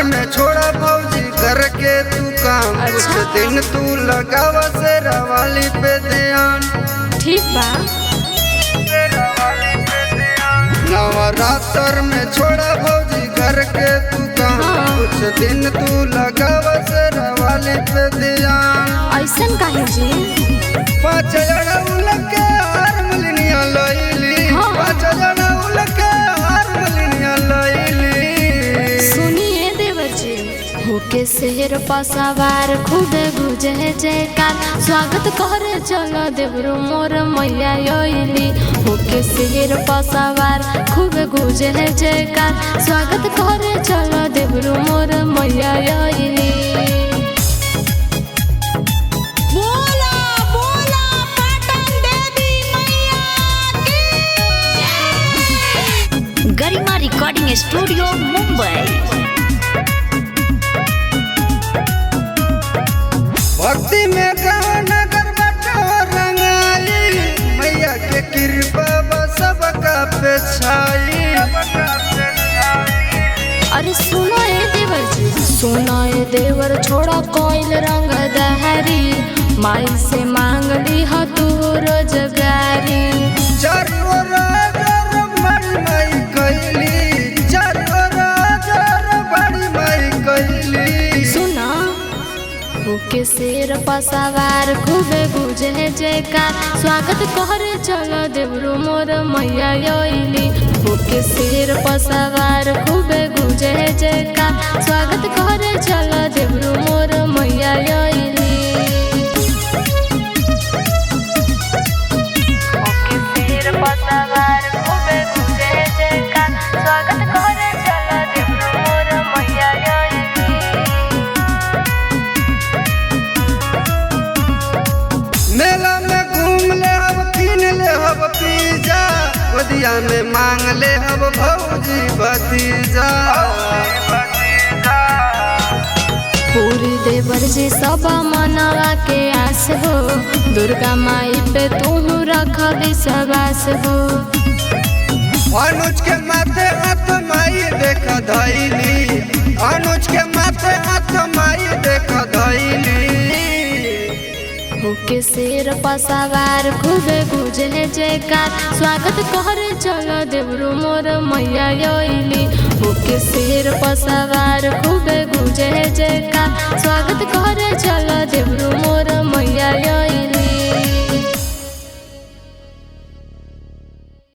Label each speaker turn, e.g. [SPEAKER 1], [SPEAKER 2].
[SPEAKER 1] नवरात्र में छोड़ा भौजी घर के तू काम। कुछ दिन तू लगावा शेरा वाली पे ध्यान।
[SPEAKER 2] ठीक बा।
[SPEAKER 1] नवरात्र में छोड़ा भौजी घर के तू काम। कुछ दिन तू लगावा शेरा वाली पे ध्यान।
[SPEAKER 2] ऐसन काहे जी?
[SPEAKER 1] 5 अड़उल के हार मलिनिया लईली। 5 अड़उल के हार मलिनिया लईली।
[SPEAKER 2] सुनिए देवर जी, होके शेर पर सवार खूबे गुजे जयकार। स्वागत करे चलो देवरू मोर मैया योइली। होके शेर पर सवार खूबे गुजे जयकार। स्वागत करे चलो देवरू मोर मैया योइली।
[SPEAKER 3] गरिमा रिकॉर्डिंग स्टूडियो मुंबई।
[SPEAKER 1] भक्ति में नगर बटो रंगाई। मैया के कृपा सबका पे छाई।
[SPEAKER 2] अरे सुनो ए देवर जी, सुनो ए देवर छोड़ा कोइल रंग दहरी। माई से मांग ली हो तू रोजगारी।
[SPEAKER 1] चारों राजर बड़ी माई कैली। चारों राजर बड़ी माई कैली।
[SPEAKER 2] सुना होके शेर पर सवार खूबे गुजे जयकार। स्वागत करे चलो देवरू मोर मैया योइली। होके शेर पर सवार खूबे गुजे जयकार। स्वागत करे चलो देवरू मोर मैया योइली। होके शेर पर सवार खूबे गुजे जयकार। स्वागत करे चलो देवरू मोर मैया योइली।
[SPEAKER 1] मेला में घूम ले हम किन ले हम पिज्जा। गोदिया में मांग ले हम भौजी भतीजा।
[SPEAKER 2] पूरी देवर जी सब मनवा के आस हो। दुर्गा माई पे तू रख विश्वास हो।
[SPEAKER 1] अनुज के माथे हाथ माई देख धैली। अनुज के माथे हाथ माई देख धैली।
[SPEAKER 2] होके शेर पर सवार खूबे गुजे जयकार। स्वागत करे चलो देवरू मोर मैया योइली। होके शेर पर सवार खूबे गुजे जयकार। स्वागत करे चलो देवरू मोर